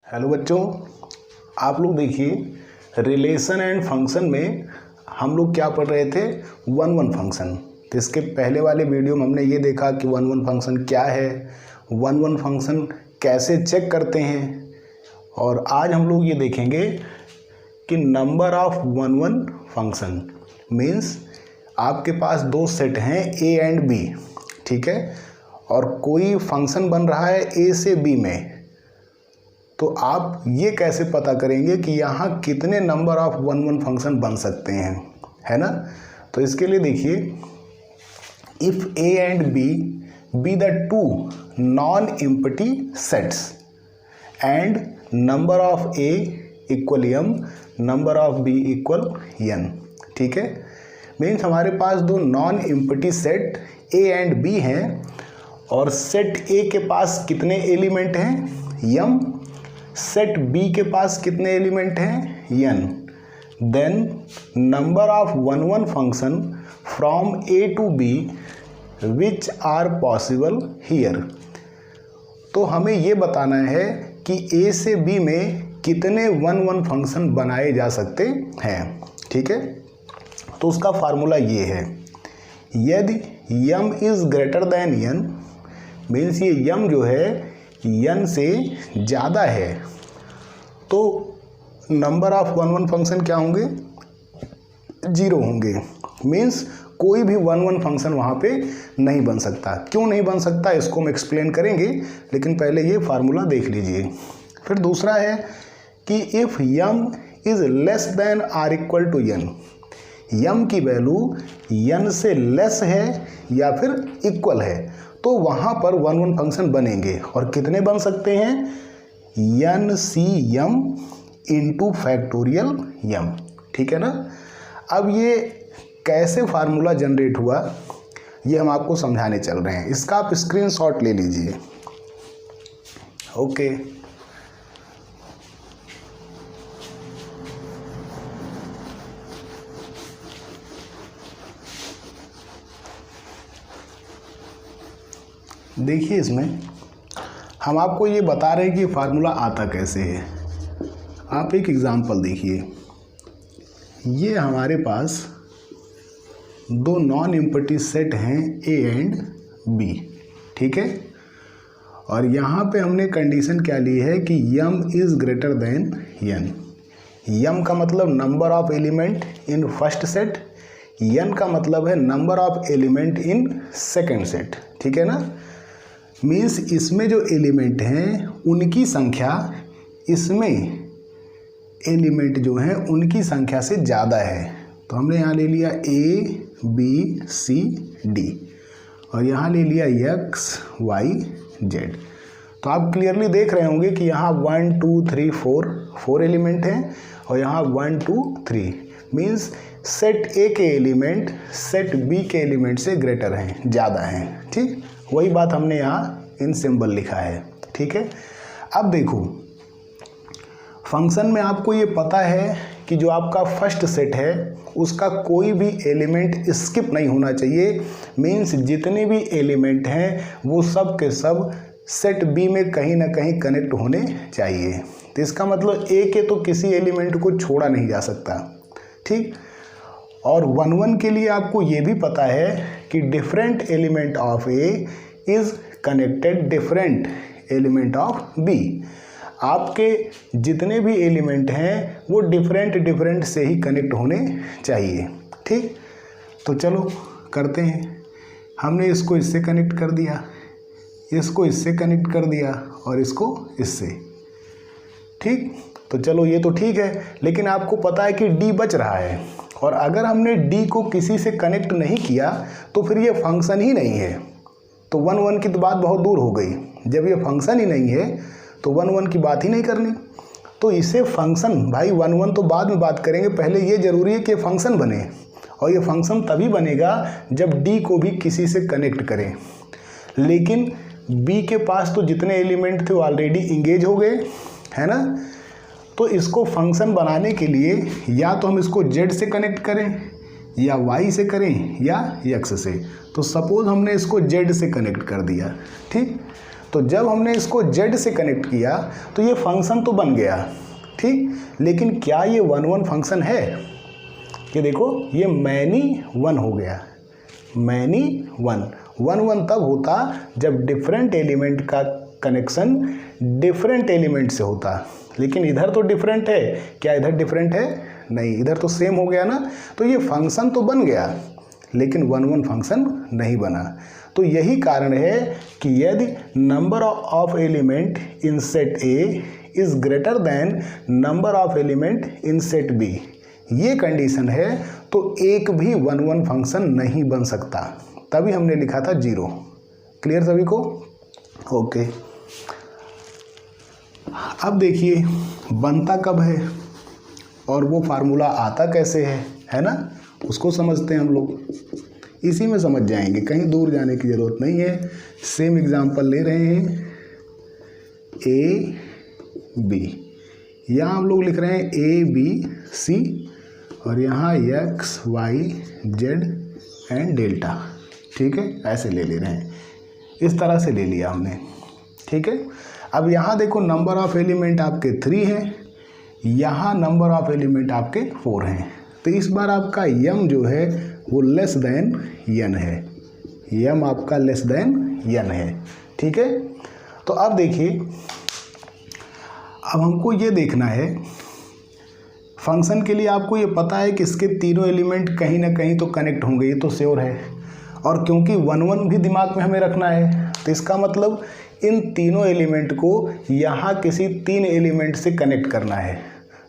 Hello बच्चों, आप लोग देखिए रिलेशन एंड फंक्शन में हम लोग क्या पढ़ रहे थे, वन वन फंक्शन। तो इसके पहले वाले वीडियो में हमने ये देखा कि वन वन फंक्शन क्या है, वन वन फंक्शन कैसे चेक करते हैं। और आज हम लोग ये देखेंगे कि number of one one function means आपके पास दो सेट हैं ए एंड बी, ठीक है, और कोई फंक्शन बन रहा है ए से बी में, तो आप ये कैसे पता करेंगे कि यहाँ कितने number of one one function बन सकते हैं, है ना। तो इसके लिए देखिए, if A and B be the two non empty sets and number of A equal m, number of B equal n, ठीक है। मीन्स हमारे पास दो non empty set A and B हैं और सेट ए के पास कितने एलिमेंट हैं, एम, सेट बी के पास कितने एलिमेंट हैं, n. Then number of one one function from A to B which are possible here. तो हमें ये बताना है कि ए से बी में कितने वन वन फंक्शन बनाए जा सकते हैं, ठीक है। तो उसका फार्मूला ये है, यदि M is greater than N, means ये यम जो है एन से ज़्यादा है, तो number of one one function क्या होंगे, जीरो होंगे। मीन्स कोई भी वन वन फंक्शन वहाँ पे नहीं बन सकता। क्यों नहीं बन सकता इसको हम एक्सप्लेन करेंगे, लेकिन पहले ये फार्मूला देख लीजिए। फिर दूसरा है कि if M is less than or equal to N, M की वैल्यू एन से लेस है या फिर इक्वल है, तो वहाँ पर वन वन फंक्शन बनेंगे। और कितने बन सकते हैं, n C m into factorial m, ठीक है ना। अब ये कैसे फार्मूला जनरेट हुआ ये हम आपको समझाने चल रहे हैं। इसका आप स्क्रीनशॉट ले लीजिए। ओके, देखिए इसमें हम आपको ये बता रहे हैं कि फार्मूला आता कैसे है। आप एक एग्जांपल देखिए, ये हमारे पास दो नॉन एम्प्टी सेट हैं ए एंड बी, ठीक है। और यहाँ पे हमने कंडीशन क्या ली है कि m is greater than n. M का मतलब number of element in first set, n का मतलब है number of element in second set, ठीक है ना। मीन्स इसमें जो एलिमेंट हैं उनकी संख्या इसमें एलिमेंट जो हैं उनकी संख्या से ज़्यादा है। तो हमने यहाँ ले लिया ए बी सी डी और यहाँ ले लिया एक्स वाई जेड। तो आप क्लियरली देख रहे होंगे कि यहाँ 1 2 3 4 एलिमेंट हैं और यहाँ 1 2 3, मीन्स सेट ए के एलिमेंट सेट बी के एलिमेंट से ग्रेटर हैं, ज़्यादा हैं, ठीक। वही बात हमने यहाँ इन सिंबल लिखा है, ठीक है। अब देखो, फंक्शन में आपको ये पता है कि जो आपका फर्स्ट सेट है उसका कोई भी एलिमेंट स्किप नहीं होना चाहिए। मीन्स जितने भी एलिमेंट हैं वो सब के सब सेट बी में कहीं ना कहीं कनेक्ट होने चाहिए। तो इसका मतलब ए के तो किसी एलिमेंट को छोड़ा नहीं जा सकता, ठीक। और वन वन के लिए आपको ये भी पता है कि different element of A is connected different element of B. आपके जितने भी एलिमेंट हैं वो डिफरेंट से ही कनेक्ट होने चाहिए, ठीक। तो चलो करते हैं। हमने इसको इससे कनेक्ट कर दिया, इसको इससे कनेक्ट कर दिया और इसको इससे, ठीक। तो चलो ये तो ठीक है, लेकिन आपको पता है कि डी बच रहा है, और अगर हमने डी को किसी से कनेक्ट नहीं किया तो फिर ये फंक्शन ही नहीं है। तो वन वन की तो बात बहुत दूर हो गई। जब ये फंक्शन ही नहीं है तो वन वन की बात ही नहीं करनी। तो इसे फंक्शन, भाई वन वन तो बाद में बात करेंगे, पहले ये ज़रूरी है कि फंक्शन बने। और ये फंक्शन तभी बनेगा जब डी को भी किसी से कनेक्ट करें। लेकिन बी के पास तो जितने एलिमेंट थे वो ऑलरेडी इंगेज हो गए, है ना। तो इसको फंक्शन बनाने के लिए या तो हम इसको जेड से कनेक्ट करें या वाई से करें या एक्स से। तो सपोज हमने इसको जेड से कनेक्ट कर दिया, ठीक। तो जब हमने इसको z से कनेक्ट किया तो ये फंक्शन तो बन गया, ठीक, लेकिन क्या ये 1 1 फंक्शन है? ये देखो ये मैनी 1 हो गया, मैनी 1 1 तब होता जब डिफरेंट एलिमेंट का कनेक्शन डिफरेंट एलिमेंट से होता, लेकिन इधर तो डिफरेंट है, क्या इधर डिफरेंट है? नहीं, इधर तो सेम हो गया ना, तो ये फंक्शन तो बन गया लेकिन 1 1 फंक्शन नहीं बना। तो यही कारण है कि यदि number of element in set A is greater than number of element in set B, ये कंडीशन है तो एक भी 1 1 फंक्शन नहीं बन सकता, तभी हमने लिखा था 0। क्लियर सभी को? ओके। अब देखिए बनता कब है और वो फार्मूला आता कैसे है ना, उसको समझते हैं हम लोग, इसी में समझ जाएंगे, कहीं दूर जाने की ज़रूरत नहीं है। सेम एग्जांपल ले रहे हैं ए बी, यहाँ हम लोग लिख रहे हैं ए बी सी और यहाँ x y z and delta, ठीक है, ऐसे ले रहे हैं, इस तरह से ले लिया हमने, ठीक है। अब यहाँ देखो नंबर ऑफ एलिमेंट आपके 3 हैं, यहाँ नंबर ऑफ एलिमेंट आपके 4 हैं, तो इस बार आपका यम जो है वो लेस देन यन है, यम आपका लेस देन यन है, ठीक है। तो अब देखिए, अब हमको ये देखना है फंक्शन के लिए, आपको ये पता है कि इसके तीनों एलिमेंट कहीं ना कहीं तो कनेक्ट होंगे, ये तो श्योर है, और क्योंकि 1 1 भी दिमाग में हमें रखना है, तो इसका मतलब इन तीनों एलिमेंट को यहाँ किसी 3 एलिमेंट से कनेक्ट करना है।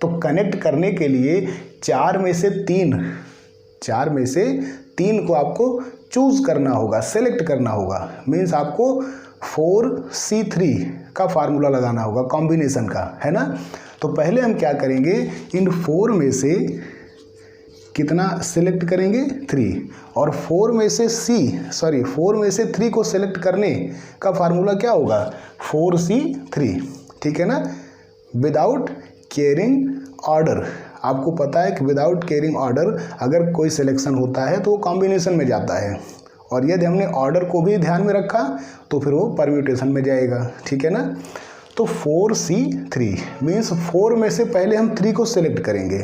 तो कनेक्ट करने के लिए 4 में से 3 को आपको चूज़ करना होगा, सेलेक्ट करना होगा, मीन्स आपको 4C3 का फार्मूला लगाना होगा कॉम्बिनेशन का, है ना। तो पहले हम क्या करेंगे, इन 4 में से कितना सेलेक्ट करेंगे? 3, और 4 में से 3 को सेलेक्ट करने का फार्मूला क्या होगा? 4C3, ठीक है ना, विदाउट केयरिंग ऑर्डर। आपको पता है कि विदाउट केयरिंग ऑर्डर अगर कोई सिलेक्शन होता है तो वो कॉम्बिनेशन में जाता है, और यदि हमने ऑर्डर को भी ध्यान में रखा तो फिर वो परम्यूटेशन में जाएगा, ठीक है ना। तो 4C3 मीन्स 4 में से पहले हम 3 को सिलेक्ट करेंगे।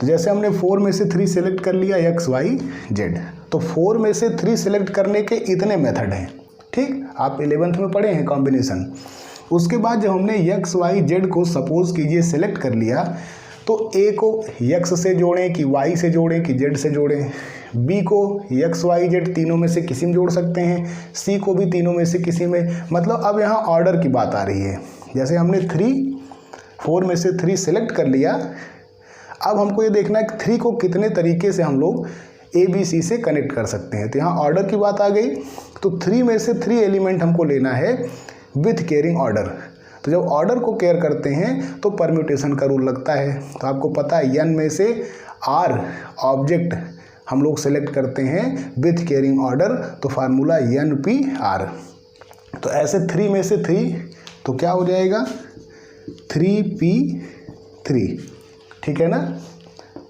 तो जैसे हमने 4 में से 3 सेलेक्ट कर लिया एक्स वाई जेड, तो 4 में से 3 सेलेक्ट करने के इतने मेथड हैं, ठीक, आप 11th में पढ़े हैं कॉम्बिनेशन। उसके बाद जब हमने एक्स वाई जेड को सपोज कीजिए सेलेक्ट कर लिया, तो ए को एक्स से जोड़ें कि वाई से जोड़ें कि जेड से जोड़ें, बी को एक्स वाई जेड तीनों में से किसी में जोड़ सकते हैं, सी को भी तीनों में से किसी में, मतलब अब यहाँ ऑर्डर की बात आ रही है। जैसे हमने 4 में से 3 सेलेक्ट कर लिया, अब हमको ये देखना है कि 3 को कितने तरीके से हम लोग ए बी सी से कनेक्ट कर सकते हैं, तो यहाँ ऑर्डर की बात आ गई। तो 3 में से 3 एलिमेंट हमको लेना है विथ केयरिंग ऑर्डर। तो जब ऑर्डर को केयर करते हैं तो परम्यूटेशन का रूल लगता है। तो आपको पता है n में से r ऑब्जेक्ट हम लोग सेलेक्ट करते हैं विथ केयरिंग ऑर्डर, तो फार्मूला NPR। तो ऐसे 3 में से 3 तो क्या हो जाएगा 3P3, ठीक है ना,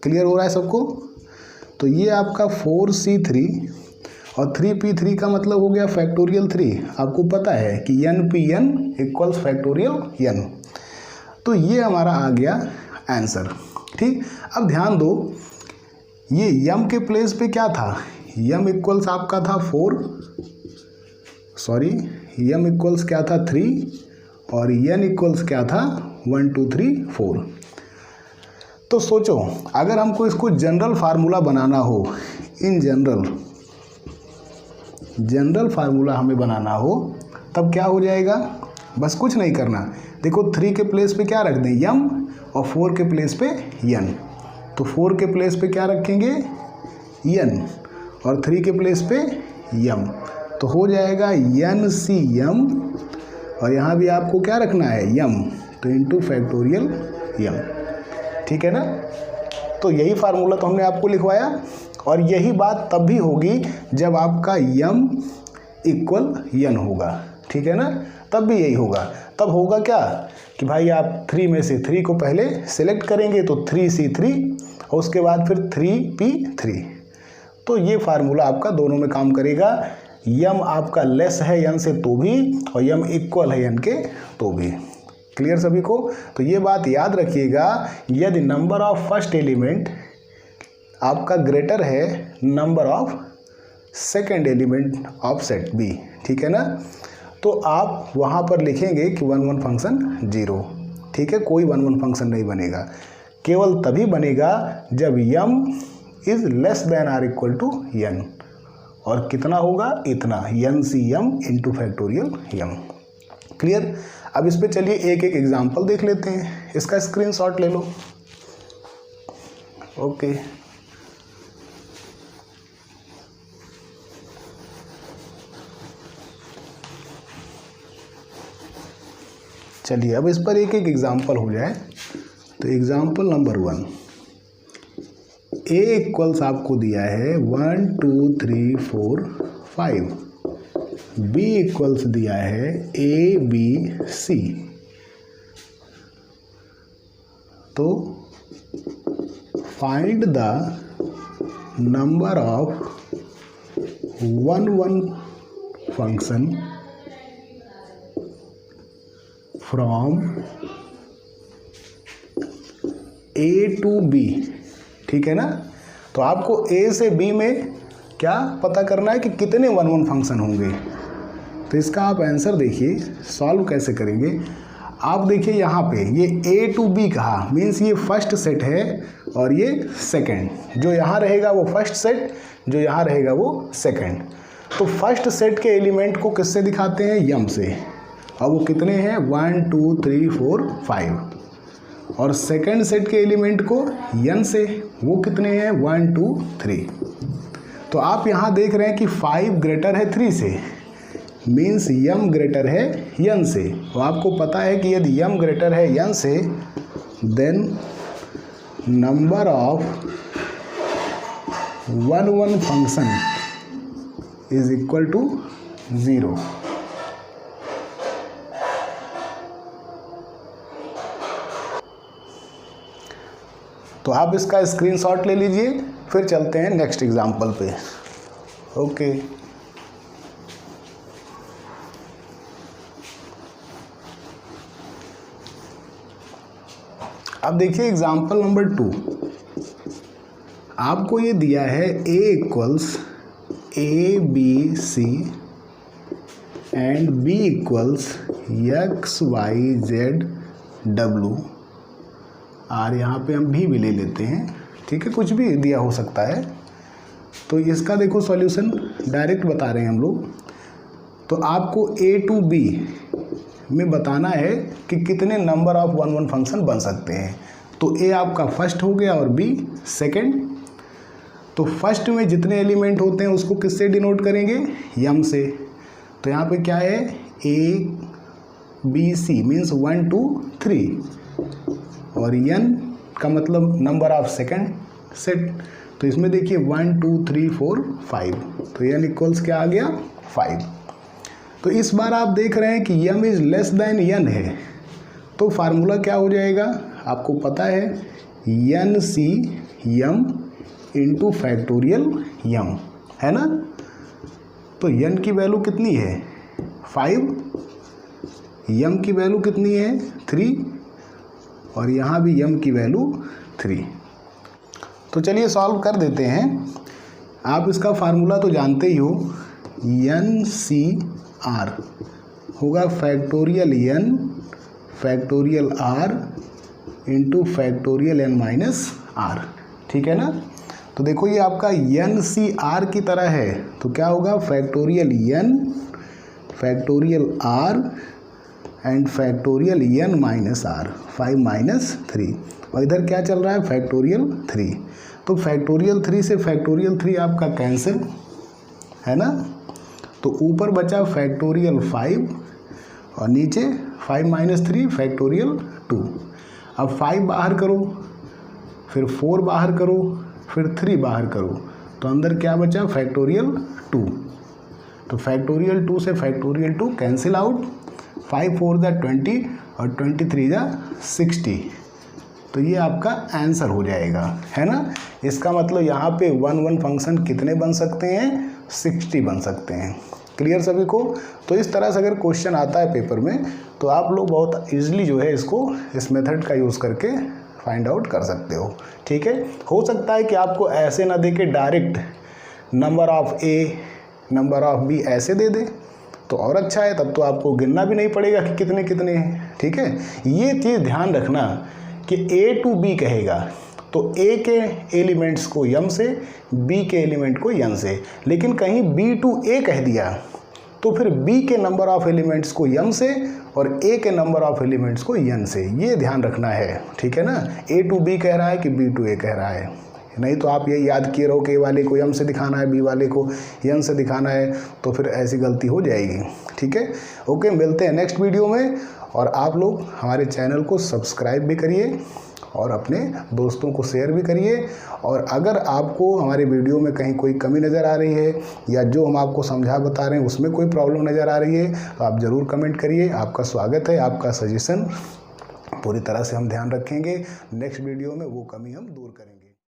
क्लियर हो रहा है सबको। तो ये आपका 4C3 और 3P3 का मतलब हो गया फैक्टोरियल 3। आपको पता है कि NPN इक्वल्स फैक्टोरियल n। तो ये हमारा आ गया आंसर, ठीक। अब ध्यान दो, ये यम के प्लेस पे क्या था, यम इक्वल्स आपका था 3 और n इक्वल्स क्या था 1 2 3 4। तो सोचो अगर हमको इसको जनरल फार्मूला बनाना हो, इन जनरल फार्मूला हमें बनाना हो, तब क्या हो जाएगा, बस कुछ नहीं करना। देखो 3 के प्लेस पे क्या रख दें यम, और 4 के प्लेस पे n। तो 4 के प्लेस पे क्या रखेंगे n, और 3 के प्लेस पे यम, तो हो जाएगा NCM, और यहाँ भी आपको क्या रखना है यम, तो इंटू फैक्टोरियल यम, ठीक है ना। तो यही फार्मूला तो हमने आपको लिखवाया, और यही बात तब भी होगी जब आपका यम इक्वल n होगा, ठीक है ना, तब भी यही होगा। तब होगा क्या कि भाई आप 3 में से 3 को पहले सेलेक्ट करेंगे, तो 3C3 और उसके बाद फिर 3P3। तो ये फार्मूला आपका दोनों में काम करेगा, यम आपका लेस है n से तो भी, और यम इक्वल है n के तो भी। क्लियर सभी को? तो ये बात याद रखिएगा, यदि नंबर ऑफ फर्स्ट एलिमेंट आपका ग्रेटर है number of second element of set B, ठीक है ना, तो आप वहाँ पर लिखेंगे कि 1 1 फंक्शन 0, ठीक है, कोई 1 1 फंक्शन नहीं बनेगा। केवल तभी बनेगा जब M is less than or equal to n, और कितना होगा? इतना, n C M into factorial M. Clear? अब इस पे चलिए एक एक एग्जाम्पल देख लेते हैं, इसका स्क्रीनशॉट ले लो। ओके, चलिए अब इस पर एक एक एग्जाम्पल हो जाए। तो एग्जाम्पल नंबर 1, ए इक्वल्स आपको दिया है 1 2 3 4 5, बी इक्वल्स दिया है ए बी सी। तो find the number of 1 1 function from A to B, ठीक है ना। तो आपको ए से बी में क्या पता करना है कि कितने 1 1 फंक्शन होंगे। तो इसका आप आंसर देखिए, सॉल्व कैसे करेंगे। आप देखिए यहाँ पे ये ए टू बी कहा, मीन्स ये फर्स्ट सेट है और ये सेकंड, जो यहाँ रहेगा वो फर्स्ट सेट, जो यहाँ रहेगा वो सेकंड। तो फर्स्ट सेट के एलिमेंट को किससे दिखाते हैं? यम से, और वो कितने हैं? 1 2 3 4 5। और सेकंड सेट के एलिमेंट को n से, वो कितने हैं? 1 2 3। तो आप यहाँ देख रहे हैं कि 5 ग्रेटर है 3 से, मीन्स m ग्रेटर है n से। तो आपको पता है कि यदि m ग्रेटर है n से, then number of 1 1 function is equal to 0। तो आप इसका स्क्रीनशॉट ले लीजिए, फिर चलते हैं नेक्स्ट एग्जाम्पल पे। ओके, अब देखिए एग्जाम्पल नंबर 2, आपको ये दिया है a equals A B C and b equals x y z डब्लू, और यहाँ पे हम भी ले लेते हैं, ठीक है, कुछ भी दिया हो सकता है। तो इसका देखो सॉल्यूशन डायरेक्ट बता रहे हैं हम लोग। तो आपको ए टू बी में बताना है कि कितने नंबर ऑफ 1 1 फंक्शन बन सकते हैं। तो ए आपका फर्स्ट हो गया और बी सेकंड। तो फर्स्ट में जितने एलिमेंट होते हैं उसको किससे डिनोट करेंगे? यम से। तो यहाँ पे क्या है? ए बी सी मीन्स 1 2 3, और n का मतलब नंबर ऑफ सेकंड सेट। तो इसमें देखिए 1 2 3 4 5, तो n इक्वल्स क्या आ गया? 5। तो इस बार आप देख रहे हैं कि m is less then n है, तो फार्मूला क्या हो जाएगा? आपको पता है n सी m इंटू फैक्टोरियल m, है ना। तो n की वैल्यू कितनी है? 5, m की वैल्यू कितनी है? 3, और यहाँ भी m की वैल्यू 3। तो चलिए सॉल्व कर देते हैं। आप इसका फार्मूला तो जानते ही हो, n सी r होगा factorial n factorial r into factorial n minus r, ठीक है ना। तो देखो ये आपका n सी r की तरह है, तो क्या होगा? Factorial n factorial r and factorial n minus r, 5 minus 3, और इधर क्या चल रहा है? फैक्टोरियल 3। तो फैक्टोरियल 3 से फैक्टोरियल 3 आपका कैंसिल, है ना। तो ऊपर बचा फैक्टोरियल 5 और नीचे 5 माइनस 3 फैक्टोरियल 2। अब 5 बाहर करो, फिर 4 बाहर करो, फिर 3 बाहर करो, तो अंदर क्या बचा? फैक्टोरियल 2। तो फैक्टोरियल 2 से फैक्टोरियल 2 कैंसिल आउट, 5 4 ज़ा 20 और 23 ज़ा 60। तो ये आपका आंसर हो जाएगा, है ना। इसका मतलब यहाँ पे 1 1 फंक्शन कितने बन सकते हैं? 60 बन सकते हैं। क्लियर सभी को? तो इस तरह से अगर क्वेश्चन आता है पेपर में तो आप लोग बहुत ईजिली जो है इसको इस मेथड का यूज़ करके फाइंड आउट कर सकते हो। ठीक है, हो सकता है कि आपको ऐसे ना दे के direct number of A number of B ऐसे दे दे तो और अच्छा है, तब तो आपको गिनना भी नहीं पड़ेगा कि कितने कितने हैं। ठीक है, ये चीज़ ध्यान रखना कि ए टू बी कहेगा तो ए के एलिमेंट्स को यम से, बी के एलिमेंट को यन से, लेकिन कहीं बी टू ए कह दिया तो फिर बी के नंबर ऑफ एलिमेंट्स को यम से और ए के नंबर ऑफ एलिमेंट्स को यन से, ये ध्यान रखना है। ठीक है ना, ए टू बी कह रहा है कि बी टू ए कह रहा है, नहीं तो आप ये याद किए रहो कि ए वाले को यम से दिखाना है, बी वाले को यन से दिखाना है, तो फिर ऐसी गलती हो जाएगी। ठीक है, ओके, मिलते हैं नेक्स्ट वीडियो में। और आप लोग हमारे चैनल को सब्सक्राइब भी करिए और अपने दोस्तों को शेयर भी करिए। और अगर आपको हमारे वीडियो में कहीं कोई कमी नज़र आ रही है या जो हम आपको समझा बता रहे हैं उसमें कोई प्रॉब्लम नज़र आ रही है तो आप ज़रूर कमेंट करिए। आपका स्वागत है, आपका सजेशन पूरी तरह से हम ध्यान रखेंगे। नेक्स्ट वीडियो में वो कमी हम दूर करेंगे।